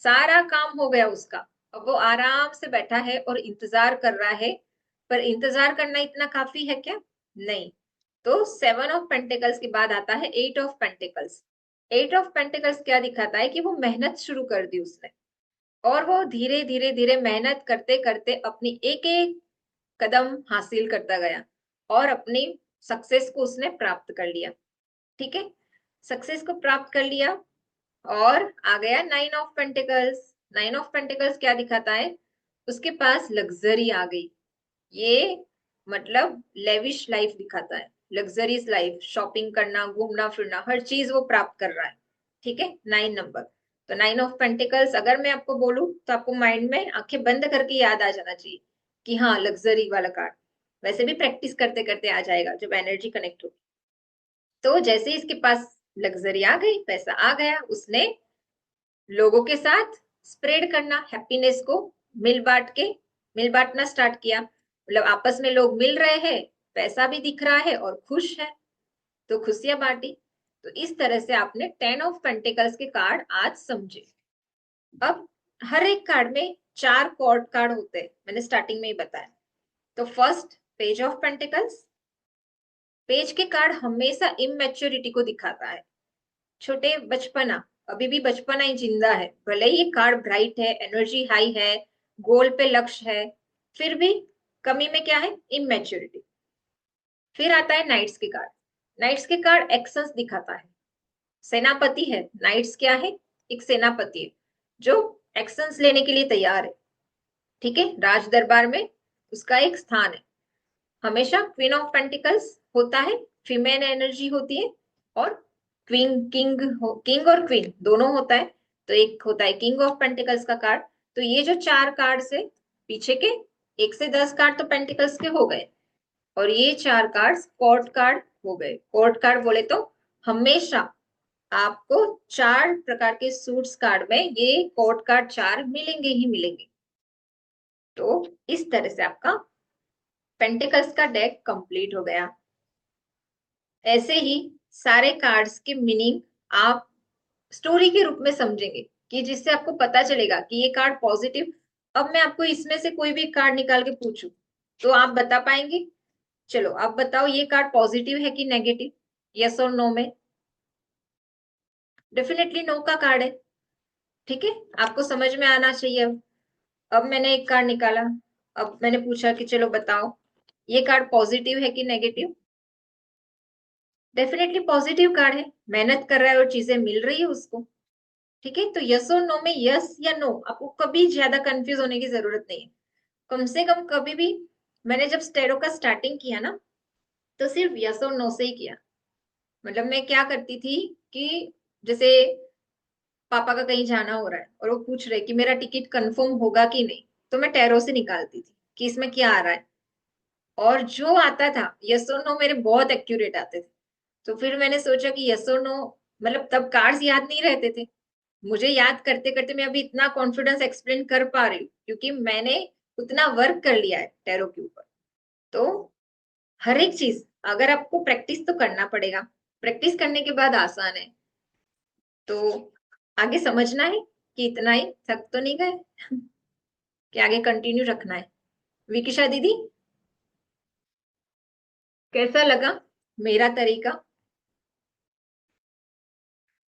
सारा काम हो गया उसका, अब वो आराम से बैठा है और इंतजार कर रहा है। पर इंतजार करना इतना काफी है क्या? नहीं। तो 7 ऑफ पेंटिकल्स के बाद आता है 8 ऑफ पेंटिकल्स। 8 ऑफ पेंटिकल्स क्या दिखाता है? कि वो मेहनत शुरू कर दी उसने, और वो धीरे धीरे धीरे मेहनत करते करते अपनी एक एक कदम हासिल करता गया, और अपनी सक्सेस को उसने प्राप्त कर लिया। ठीक है। सक्सेस को प्राप्त कर लिया, और आ गया 9 ऑफ पेंटिकल्स। 9 ऑफ पेंटिकल्स क्या दिखाता है? उसके पास लग्जरी आ गई। ये मतलब लेविश लाइफ दिखाता है, लग्जरीज लाइफ, शॉपिंग करना, घूमना फिरना, हर चीज वो प्राप्त कर रहा है। ठीक है, 9 नंबर। तो 9 ऑफ पेंटिकल्स अगर मैं आपको बोलूं तो आपको माइंड में आंखें बंद करके याद आ जाना चाहिए कि हाँ, लग्जरी वाला कार्ड। वैसे भी प्रैक्टिस करते करते आ जाएगा जब एनर्जी कनेक्ट होगी। तो जैसे इसके पास लग्जरी आ गई, पैसा आ गया, उसने लोगों के साथ स्प्रेड करना, हैप्पीनेस को मिल बांट के, मिल बांटना स्टार्ट किया। मतलब आपस में लोग मिल रहे हैं, पैसा भी दिख रहा है और खुश है, तो खुशियां बांटी। तो इस तरह से आपने 10 ऑफ पेंटिकल्स के कार्ड आज समझे। अब हर एक कार्ड में 4 कार्ड होते हैं, मैंने स्टार्टिंग में ही बताया। तो first, page of pentacles. Page के कार्ड हमेशा इमेच्योरिटी को दिखाता है, छोटे बचपना, अभी भी बचपना ही जिंदा है, भले ही ये कार्ड ब्राइट है, एनर्जी हाई है, गोल पे लक्ष्य है, फिर भी कमी में क्या है? इमेच्योरिटी। फिर आता है नाइट्स के कार्ड। नाइट्स के कार्ड एक्शंस दिखाता है, सेनापति है। नाइट्स क्या है? एक सेनापति है जो एक्शंस लेने के लिए तैयार है। ठीक है, राज दरबार में उसका एक स्थान है। हमेशा क्वीन ऑफ पेंटिकल्स होता है, फीमेल एनर्जी होती है, और क्वीन, किंग और क्वीन दोनों होता है। तो एक होता है किंग ऑफ पेंटिकल्स का कार्ड। तो ये जो 4 कार्ड से पीछे के 1 से 10 कार्ड तो पेंटिकल्स के हो गए, और ये 4 कार्ड्स कोर्ट कार्ड हो गए। कोर्ट कार्ड बोले तो हमेशा आपको 4 प्रकार के सूट्स कार्ड में ये कोर्ट कार्ड 4 मिलेंगे ही मिलेंगे। तो इस तरह से आपका पेंटिकल्स का डेक कंप्लीट हो गया। ऐसे ही सारे कार्ड्स के मीनिंग आप स्टोरी के रूप में समझेंगे, कि जिससे आपको पता चलेगा कि ये कार्ड पॉजिटिव। अब मैं आपको इसमें से कोई भी कार्ड निकाल के पूछूं तो आप बता पाएंगे? चलो आप बताओ, ये कार्ड पॉजिटिव है कि नेगेटिव? यस और नो में? डेफिनेटली नो का कार्ड है। ठीक है, आपको समझ में आना चाहिए। अब मैंने एक कार्ड निकाला, अब मैंने पूछा कि चलो बताओ, ये कार्ड पॉजिटिव है कि नेगेटिव? डेफिनेटली पॉजिटिव कार्ड है, मेहनत कर रहा है और चीजें मिल रही है उसको। ठीक है, तो यस और नो में यस या नो, आपको कभी ज्यादा कंफ्यूज होने की जरूरत नहीं है। कम से कम कभी भी, मैंने जब स्टेरो का स्टार्टिंग किया ना, तो सिर्फ यस और नो से ही किया। मतलब मैं क्या करती थी कि जैसे पापा का कहीं जाना हो रहा है और वो पूछ रहे कि मेरा टिकट कंफर्म होगा कि नहीं, तो मैं टैरो से निकालती थी कि इसमें क्या आ रहा है। और जो आता था यस और नो, मेरे बहुत एक्यूरेट आते थे। तो फिर मैंने सोचा कि यस और नो, मतलब तब कार्ड्स याद नहीं रहते थे मुझे, याद करते करते मैं अभी इतना कॉन्फिडेंस एक्सप्लेन कर पा रही हूँ क्योंकि मैंने उतना वर्क कर लिया है टैरो के ऊपर। तो हर एक चीज, अगर आपको प्रैक्टिस तो करना पड़ेगा, प्रैक्टिस करने के बाद आसान है। तो आगे समझना है कि इतना ही, थक तो नहीं गए? कि आगे कंटिन्यू रखना है? विकिशा दीदी, कैसा लगा मेरा तरीका?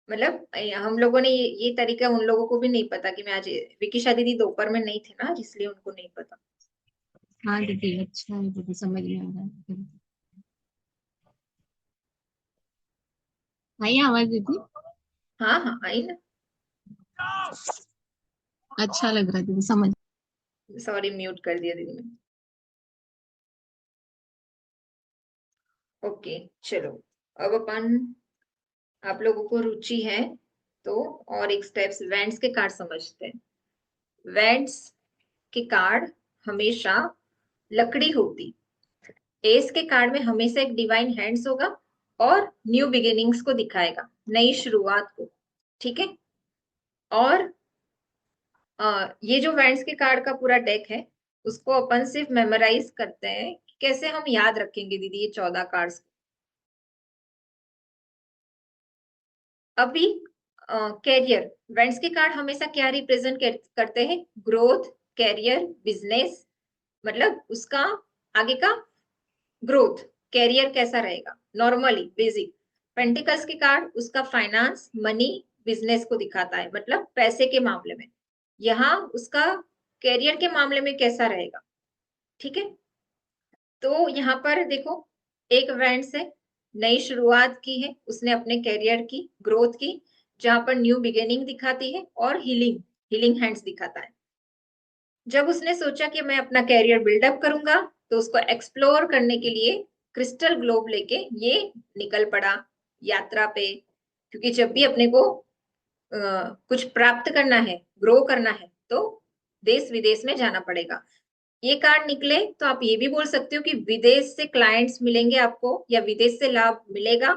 मतलब हम लोगों ने ये तरीका उन लोगों को भी नहीं पता कि मैं आज, विकिशा दीदी दोपहर में नहीं थे ना, इसलिए उनको नहीं पता। हाँ दीदी, अच्छा है दीदी, समझ में आ रहा है। आई आवाज दीदी? हाँ हाँ, आई ना। अच्छा लग रहा है दीदी, समझ। सॉरी, म्यूट कर दिया दीदी ने। ओके, चलो। अब अपन, आप लोगों को रुचि है तो और एक स्टेप्स वेंट्स के कार्ड समझते हैं। वेंट्स के कार्ड हमेशा लकड़ी होती। एस के कार्ड में हमेशा एक डिवाइन हैंड्स होगा और न्यू बिगिनिंग्स को दिखाएगा, नई शुरुआत को। ठीक है। और ये जो वेंट्स के कार्ड का पूरा डेक है, उसको अपन सिर्फ मेमोराइज करते हैं। कैसे हम याद रखेंगे दीदी ये 14 कार्ड्स? अभी कैरियर, वेंट्स के कार्ड हमेशा क्या रिप्रेजेंट करते हैं? ग्रोथ, कैरियर, बिजनेस, मतलब उसका आगे का ग्रोथ, कैरियर कैसा रहेगा नॉर्मली बेसिक। पेंटिकल्स के कार्ड उसका फाइनेंस, मनी, बिजनेस को दिखाता है, मतलब पैसे के मामले में। यहाँ उसका कैरियर के मामले में कैसा रहेगा? ठीक है। तो यहाँ पर देखो, एक वेंट्स है, नई शुरुआत की है उसने अपने कैरियर की, ग्रोथ की, जहां पर न्यू बिगिनिंग दिखाती है, और हीलिंग, हीलिंग हैंड्स दिखाता है। जब उसने सोचा कि मैं अपना कैरियर बिल्डअप करूंगा, तो उसको एक्सप्लोर करने के लिए क्रिस्टल ग्लोब लेके ये निकल पड़ा यात्रा पे। क्योंकि जब भी अपने को कुछ प्राप्त करना है, ग्रो करना है, तो देश विदेश में जाना पड़ेगा। ये कार्ड निकले तो आप ये भी बोल सकते हो कि विदेश से क्लाइंट्स मिलेंगे आपको, या विदेश से लाभ मिलेगा।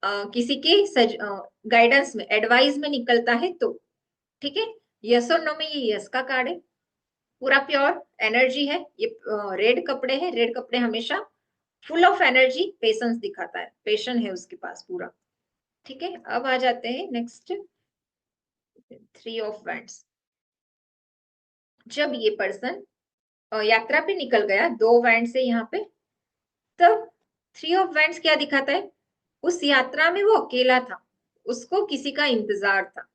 किसी के गाइडेंस में, एडवाइस में निकलता है तो। ठीक है। यस और नो में ये यस का कार्ड है, पूरा प्योर एनर्जी है ये। रेड कपड़े हैं, रेड कपड़े हमेशा फुल ऑफ एनर्जी, पेशेंस दिखाता है, पेशन है उसके पास पूरा। ठीक है। अब आ जाते हैं नेक्स्ट, 3 ऑफ वैंड्स। जब ये पर्सन यात्रा पे निकल गया 2 वैंड से यहाँ पे, तब 3 ऑफ वैंड्स क्या दिखाता है? उस यात्रा में वो अकेला था, उसको किसी का इंतजार था।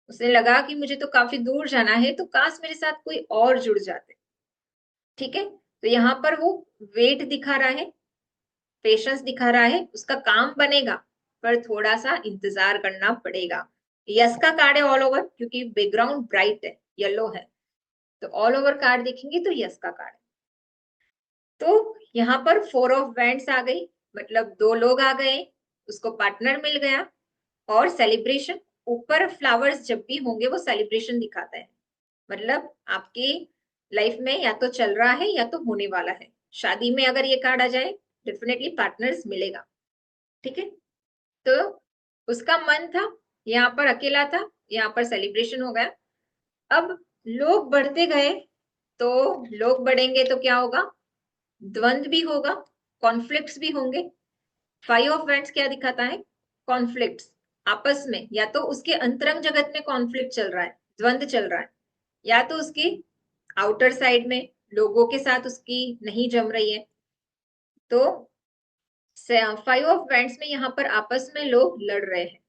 उसे लगा कि मुझे तो काफी दूर जाना है, तो काश मेरे साथ कोई और जुड़ जाते। ठीक है। तो यहाँ पर वो वेट दिखा रहा है, पेशेंस दिखा रहा है, उसका काम बनेगा, पर थोड़ा सा इंतजार करना पड़ेगा। यस का कार्ड है ऑल ओवर, क्योंकि बैकग्राउंड ब्राइट है, येलो है, तो ऑल ओवर कार्ड देखेंगे तो यस का कार्ड है। तो यहाँ पर 4 ऑफ वैंड्स आ गई, मतलब 2 लोग आ गए, उसको पार्टनर मिल गया, और सेलिब्रेशन। ऊपर फ्लावर्स जब भी होंगे वो सेलिब्रेशन दिखाता है, मतलब आपके लाइफ में या तो चल रहा है या तो होने वाला है। शादी में अगर ये कार्ड आ जाए, डेफिनेटली पार्टनर्स मिलेगा। ठीक है। तो उसका मन था, यहाँ पर अकेला था, यहाँ पर सेलिब्रेशन हो गया। अब लोग बढ़ते गए, तो लोग बढ़ेंगे तो क्या होगा? द्वंद्व भी होगा, कॉन्फ्लिक्ट्स भी होंगे। 5 ऑफ वैंड्स क्या दिखाता है? कॉन्फ्लिक्ट्स, आपस में, या तो उसके अंतरंग जगत में कॉन्फ्लिक्ट चल रहा है, द्वंद्व चल रहा है, या तो उसकी आउटर साइड में लोगों के साथ उसकी नहीं जम रही है। तो 5 ऑफ वैंड्स में यहाँ पर आपस में लोग लड़ रहे हैं।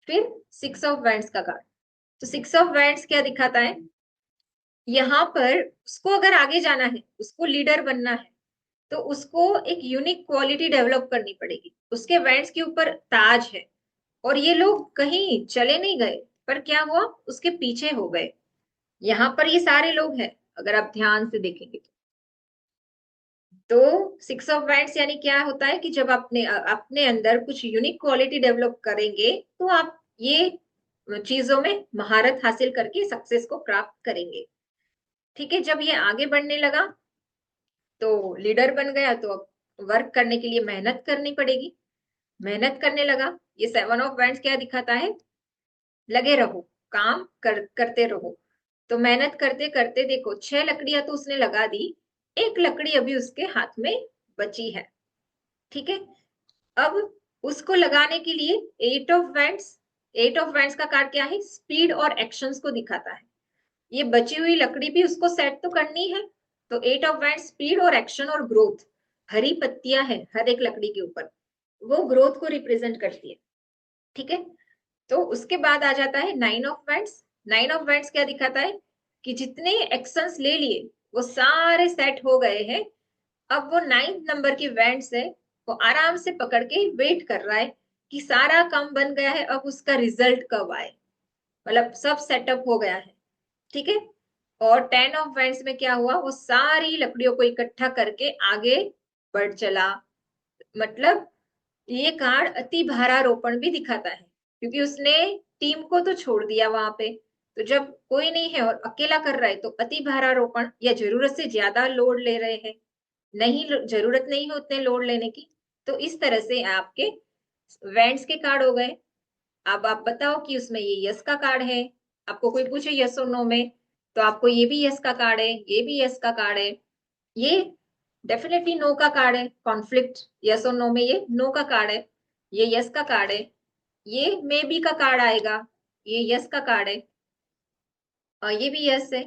फिर 6 ऑफ वैंड्स का कार्ड, तो 6 ऑफ वैंड्स क्या दिखाता है? यहाँ पर उसको अगर आगे जाना है, उसको लीडर बनना है, तो उसको एक यूनिक क्वालिटी डेवलप करनी पड़ेगी। उसके वैंड्स के ऊपर ताज है, और ये लोग कहीं चले नहीं गए, पर क्या हुआ, उसके पीछे हो गए। यहाँ पर ये सारे लोग हैं, अगर आप ध्यान से देखेंगे तो 6 ऑफ वैंड्स यानी क्या होता है कि जब अपने अपने अंदर कुछ यूनिक क्वालिटी डेवलप करेंगे, तो आप ये चीजों में महारत हासिल करके सक्सेस को प्राप्त करेंगे। ठीक है। जब ये आगे बढ़ने लगा, तो लीडर बन गया, तो अब वर्क करने के लिए मेहनत करनी पड़ेगी, मेहनत करने लगा। ये 7 ऑफ वैंड्स क्या दिखाता है? लगे रहो, काम करते रहो। तो मेहनत करते करते देखो, 6 लकड़ियां तो उसने लगा दी, एक लकड़ी अभी उसके हाथ में बची है। ठीक है। अब उसको लगाने के लिए 8 ऑफ वैंड्स, 8 ऑफ वैंड्स का कार्ड क्या है? स्पीड और एक्शंस को दिखाता है। ये बची हुई लकड़ी भी उसको सेट तो करनी है। तो 8 ऑफ वैंड स्पीड और एक्शन और ग्रोथ, हरी पत्तियां हैं हर एक लकड़ी के ऊपर, वो ग्रोथ को रिप्रेजेंट करती है। ठीक है, तो उसके बाद आ जाता है 9 ऑफ वैंड्स। 9 ऑफ वैंड्स क्या दिखाता है कि जितने एक्शंस ले लिए वो सारे सेट हो गए हैं। अब वो 9th नंबर की वैंड्स है, वो आराम से पकड़ के वेट कर रहा है कि सारा काम बन गया है, अब उसका रिजल्ट कब आए, मतलब सब सेटअप हो गया है। ठीक है, और 10 ऑफ वैंड्स में क्या हुआ, वो सारी लकड़ियों को इकट्ठा करके आगे बढ़ चला। मतलब ये कार्ड अति भारारोपण भी दिखाता है, क्योंकि उसने टीम को तो छोड़ दिया वहां पे। तो जब कोई नहीं है और अकेला कर रहा है तो अति भारारोपण, या जरूरत से ज्यादा लोड ले रहे हैं, नहीं जरूरत नहीं है उतने लोड लेने की। तो इस तरह से आपके वेंट्स के कार्ड हो गए। अब आप बताओ कि उसमें ये यस का कार्ड है। आपको कोई पूछे यस और नो में, तो आपको ये भी यस का कार्ड है, ये भी यस का कार्ड है, ये डेफिनेटली नो का कार्ड है। कॉन्फ्लिक्ट यस और नो में ये नो का कार्ड है, ये यस का कार्ड है, ये मे बी का कार्ड आएगा, ये यस का कार्ड है, और ये भी यस है।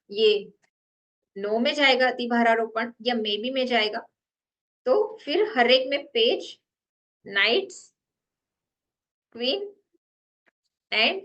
ये नो में जाएगा अति भारारोपण, या मे बी में जाएगा। तो फिर हर एक में पेज, नाइट्स, क्वीन एंड